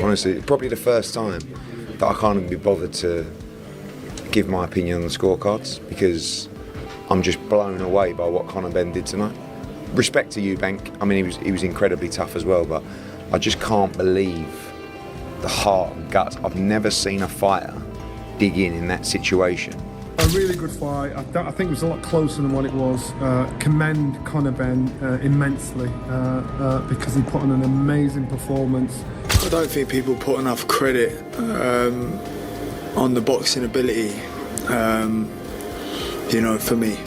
Honestly, it's probably the first time that I can't even be bothered to give my opinion on the scorecards because I'm just blown away by what Conor Benn did tonight. Respect to Eubank. I mean, he was incredibly tough as well, but I just can't believe the heart and guts. I've never seen a fighter dig in that situation. A really good fight. I think it was a lot closer than what it was. Commend Conor Benn immensely because he put on an amazing performance. I don't think people put enough credit on the boxing ability, for me.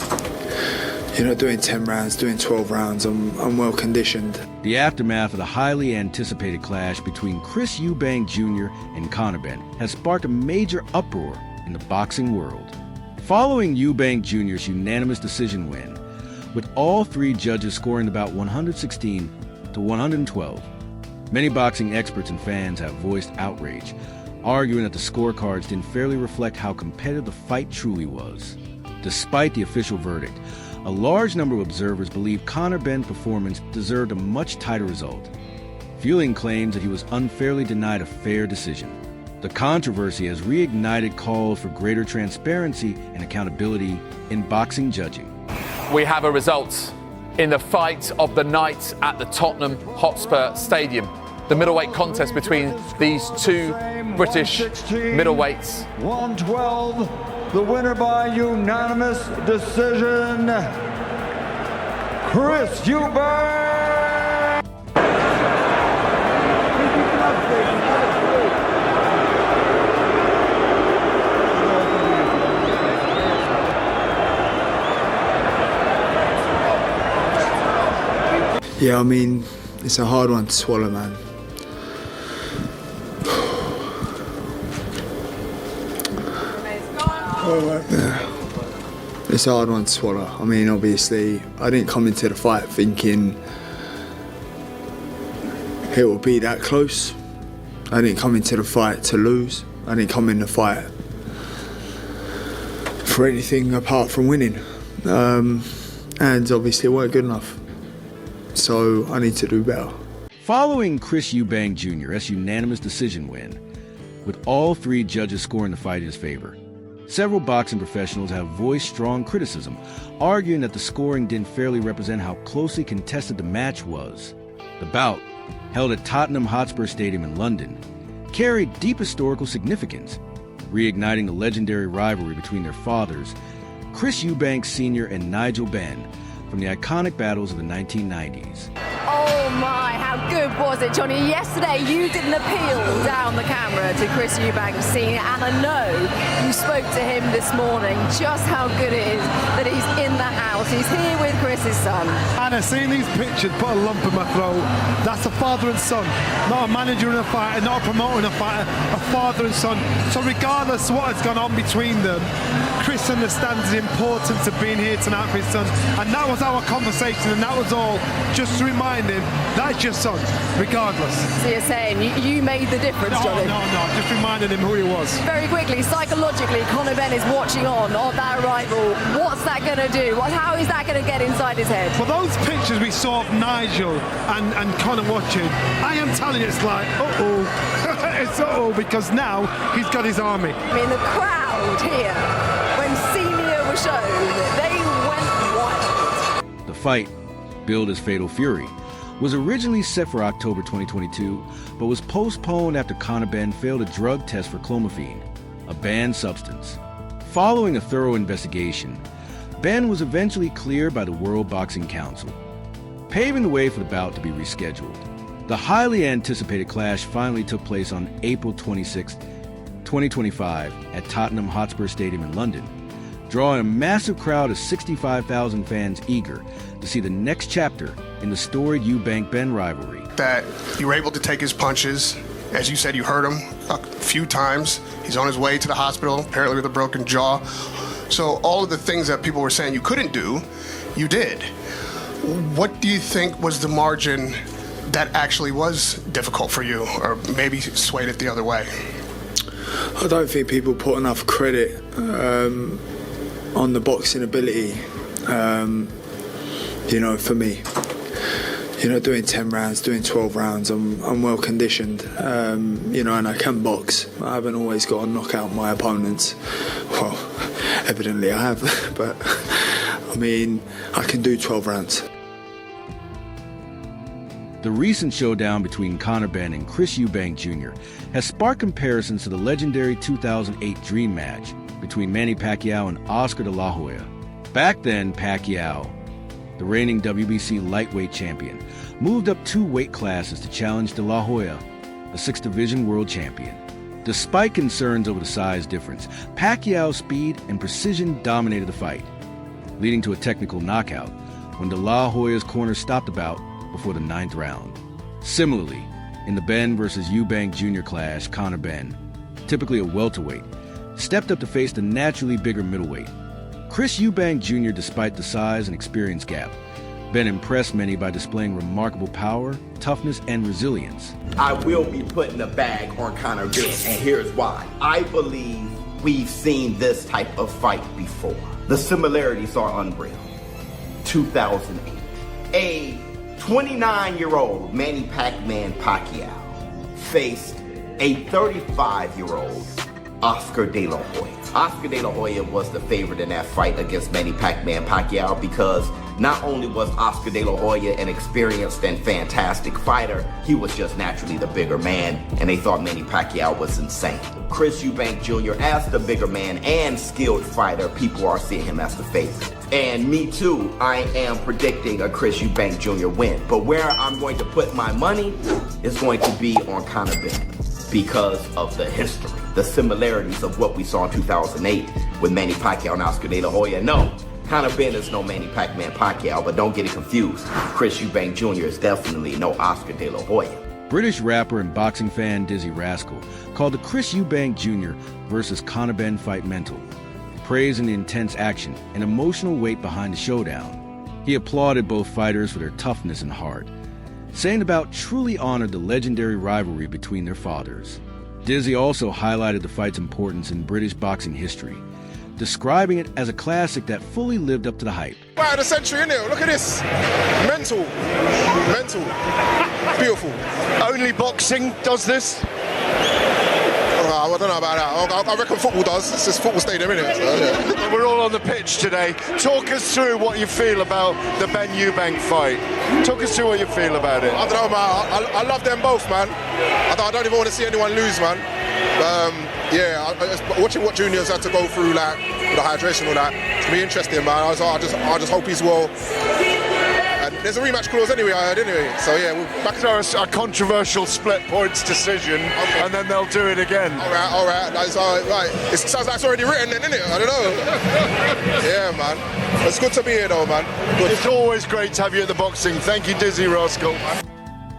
Doing 10 rounds, doing 12 rounds, I'm well conditioned. The aftermath of the highly anticipated clash between Chris Eubank Jr. and Conor Benn has sparked a major uproar in the boxing world. Following Eubank Jr.'s unanimous decision win, with all three judges scoring about 116 to 112, many boxing experts and fans have voiced outrage, arguing that the scorecards didn't fairly reflect how competitive the fight truly was. Despite the official verdict, a large number of observers believe Conor Benn's performance deserved a much tighter result, fueling claims that he was unfairly denied a fair decision. The controversy has reignited calls for greater transparency and accountability in boxing judging. We have a result in the fight of the night at the Tottenham Hotspur Stadium. The middleweight contest between these two British middleweights. 112, the winner by unanimous decision, Chris Eubank. Yeah, I mean, it's a hard one to swallow, man. Yeah. It's a hard one to swallow. I mean, obviously, I didn't come into the fight thinking it would be that close. I didn't come into the fight to lose. I didn't come in the fight for anything apart from winning. And obviously, it weren't good enough. So I need to do better. Following Chris Eubank Jr.'s unanimous decision win, with all three judges scoring the fight in his favor, several boxing professionals have voiced strong criticism, arguing that the scoring didn't fairly represent how closely contested the match was. The bout, held at Tottenham Hotspur Stadium in London, carried deep historical significance, reigniting the legendary rivalry between their fathers, Chris Eubank Sr. and Nigel Benn, from the iconic battles of the 1990s. Oh my, how good was it, Johnny? Yesterday you did an appeal down the camera to Chris Eubank Sr. and I know you spoke to him this morning just how good it is that he's in the house. He's here with Chris's son. Anna, seeing these pictures put a lump in my throat. That's a father and son, not a manager and a fighter, not a promoter and a fighter, a father and son. So regardless of what has gone on between them, Chris understands the importance of being here tonight for his son. And that was our conversation, and that was all just to remind him that's your son, regardless. So you're saying you made the difference, Johnny? No, just reminded him who he was. Very quickly, psychologically, Conor Benn is watching on that rival. What's that going to do? How is that going to get inside his head? For those pictures we saw of Nigel and Conor watching, I am telling you, it's like, uh-oh. It's uh-oh, because now he's got his army. I mean, the crowd here, when Senior was shown, they went wild. The fight, billed as Fatal Fury, was originally set for October 2022, but was postponed after Conor Benn failed a drug test for clomiphene, a banned substance. Following a thorough investigation, Benn was eventually cleared by the World Boxing Council, paving the way for the bout to be rescheduled. The highly anticipated clash finally took place on April 26, 2025 at Tottenham Hotspur Stadium in London, drawing a massive crowd of 65,000 fans eager to see the next chapter in the storied Eubank-Benn rivalry. That you were able to take his punches. As you said, you hurt him a few times. He's on his way to the hospital, apparently with a broken jaw. So all of the things that people were saying you couldn't do, you did. What do you think was the margin that actually was difficult for you, or maybe swayed it the other way? I don't think people put enough credit on the boxing ability, for me. doing 10 rounds, doing 12 rounds, I'm well conditioned, and I can box. I haven't always got to knock out my opponents. Well, evidently I have, but I can do 12 rounds. The recent showdown between Conor Benn and Chris Eubank Jr. has sparked comparisons to the legendary 2008 dream match between Manny Pacquiao and Oscar de la Hoya. Back then, Pacquiao, the reigning WBC lightweight champion, moved up 2 weight classes to challenge de la Hoya, a 6th division world champion. Despite concerns over the size difference, Pacquiao's speed and precision dominated the fight, leading to a technical knockout when de la Hoya's corner stopped the bout before the 9th round. Similarly, in the Benn versus Eubank Jr. clash, Conor Benn, typically a welterweight, stepped up to face the naturally bigger middleweight. Chris Eubank Jr., despite the size and experience gap, Benn impressed many by displaying remarkable power, toughness, and resilience. I will be putting a bag on Conor Benn, and here's why. I believe we've seen this type of fight before. The similarities are unreal. 2008. A 29-year-old Manny Pacquiao faced a 35-year-old Oscar de la Hoya. Oscar de la Hoya was the favorite in that fight against Manny Pacquiao because not only was Oscar de la Hoya an experienced and fantastic fighter, he was just naturally the bigger man, and they thought Manny Pacquiao was insane. Chris Eubank Jr., as the bigger man and skilled fighter, people are seeing him as the favorite. And me too, I am predicting a Chris Eubank Jr. win. But where I'm going to put my money is going to be on Conor Benn because of the history, the similarities of what we saw in 2008 with Manny Pacquiao and Oscar de la Hoya. No, Conor Benn is no Manny Pacquiao, but don't get it confused. Chris Eubank Jr. is definitely no Oscar de la Hoya. British rapper and boxing fan Dizzy Rascal called the Chris Eubank Jr. versus Conor Benn fight mental, praising the intense action and emotional weight behind the showdown. He applauded both fighters for their toughness and heart, saying the bout truly honored the legendary rivalry between their fathers. Dizzy also highlighted the fight's importance in British boxing history, describing it as a classic that fully lived up to the hype. Fight of the century, innit? Look at this. Mental. Beautiful. Only boxing does this? I don't know about that. I reckon football does. It's just football stadium, innit? So, yeah. We're all on the pitch today. Talk us through what you feel about the Benn Eubank fight. Talk us through what you feel about it. I don't know, man. I love them both, man. I don't even want to see anyone lose, man. Watching what Junior's had to go through, like with the hydration and all that, it's gonna be interesting, man. I just hope he's well. And there's a rematch clause anyway, I heard anyway. So yeah, we'll back to a controversial split points decision, okay. And then they'll do it again. All right. That's all right. It sounds like it's already written then, innit? I don't know. Yeah, man. It's good to be here though, man. Good. It's always great to have you at the boxing. Thank you, Dizzy Rascal.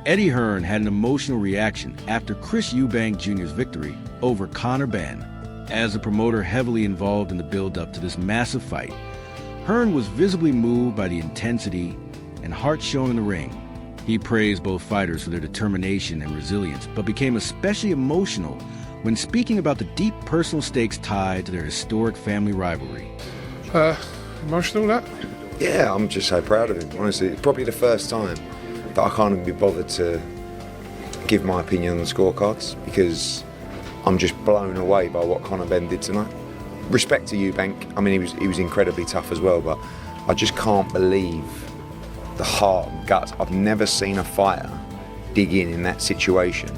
Eddie Hearn had an emotional reaction after Chris Eubank Jr.'s victory over Conor Benn. As a promoter heavily involved in the build-up to this massive fight, Hearn was visibly moved by the intensity and heart shown in the ring. He praised both fighters for their determination and resilience, but became especially emotional when speaking about the deep personal stakes tied to their historic family rivalry. Emotional, that? Yeah, I'm just so proud of him, honestly. It's probably the first time that I can't even be bothered to give my opinion on the scorecards because I'm just blown away by what Conor Benn did tonight. Respect to Eubank, I mean he was incredibly tough as well, but I just can't believe the heart and guts. I've never seen a fighter dig in that situation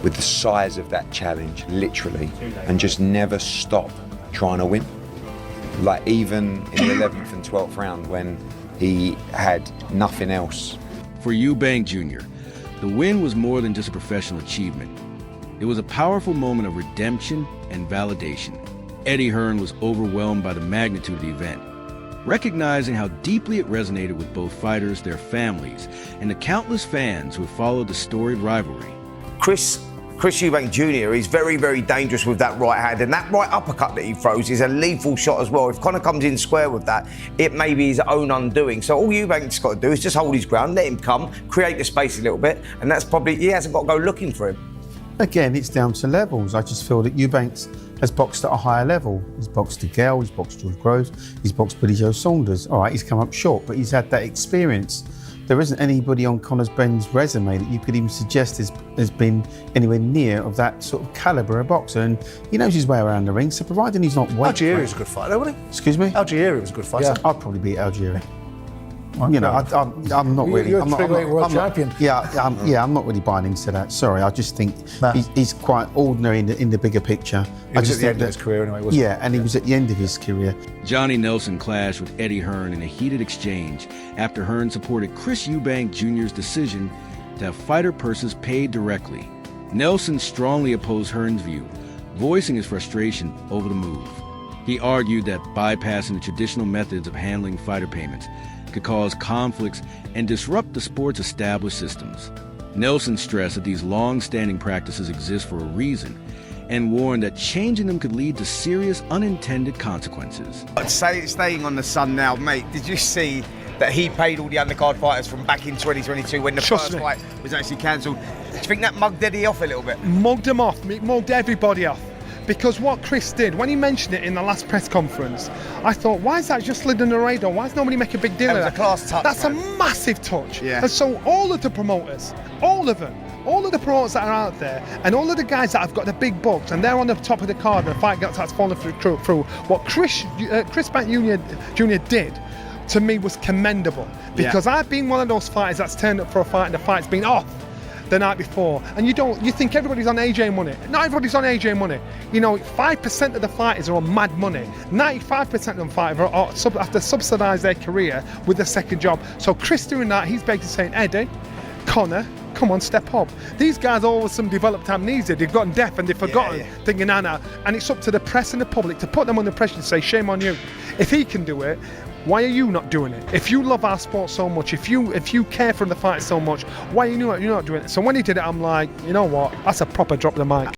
with the size of that challenge, literally, and just never stop trying to win. Like even in the 11th and 12th round when he had nothing else. For Eubank Jr., the win was more than just a professional achievement. It was a powerful moment of redemption and validation. Eddie Hearn was overwhelmed by the magnitude of the event, recognizing how deeply it resonated with both fighters, their families, and the countless fans who have followed the storied rivalry. Chris Eubank Jr. is very, very dangerous with that right hand, and that right uppercut that he throws is a lethal shot as well. If Conor comes in square with that, it may be his own undoing. So all Eubank's got to do is just hold his ground, let him come, create the space a little bit, and that's probably, he hasn't got to go looking for him. Again, it's down to levels. I just feel that Eubank has boxed at a higher level. He's boxed DeGale, he's boxed George Groves, he's boxed Billy Joe Saunders. All right, he's come up short, but he's had that experience there isn't anybody on Conor Benn's resume that you could even suggest has been anywhere near of that sort of calibre of boxer, and he knows his way around the ring, so providing he's not weight. Algieri was a good fighter, wasn't he? Excuse me? Algieri was a good fighter. Yeah, I'd probably beat Algieri. You know, I'm not really. You're I'm a three-weight world champion. I'm not really buying into that. Sorry, I just think he's quite ordinary in the bigger picture. He was at the end of his career anyway, wasn't he? Yeah, and he was at the end of his career. Johnny Nelson clashed with Eddie Hearn in a heated exchange after Hearn supported Chris Eubank Jr.'s decision to have fighter purses paid directly. Nelson strongly opposed Hearn's view, voicing his frustration over the move. He argued that bypassing the traditional methods of handling fighter payments could cause conflicts and disrupt the sport's established systems. Nelson stressed that these long-standing practices exist for a reason and warned that changing them could lead to serious unintended consequences. Staying on the Sun now, mate, did you see that he paid all the undercard fighters from back in 2022 when the first fight was actually cancelled? Do you think that mugged Eddie off a little bit? Mugged him off, mugged everybody off. Because what Chris did, when he mentioned it in the last press conference, I thought, why is that just slid on the radar? Why does nobody make a big deal of that? That was a class touch. That's a massive touch. Yeah. And so all of the promoters, all of them, all of the promoters that are out there, and all of the guys that have got the big bucks, and they're on the top of the card, and the fight that's fallen through. What Chris Eubank Jr. did, to me, was commendable. Because I've been one of those fighters that's turned up for a fight, and the fight's been off the night before, and you think everybody's on AJ money. Not everybody's on AJ money. You know, 5% of the fighters are on mad money. 95% of them fighters have to subsidise their career with a second job. So Chris doing that, he's basically saying, Eddie, Conor, come on, step up. These guys all of some developed amnesia. They've gotten deaf and they've forgotten, thinking, Anna. And it's up to the press and the public to put them under pressure to say, shame on you. If he can do it, why are you not doing it? If you love our sport so much, if you care for the fight so much, why are you not doing it? So when he did it, I'm like, you know what? That's a proper drop of the mic.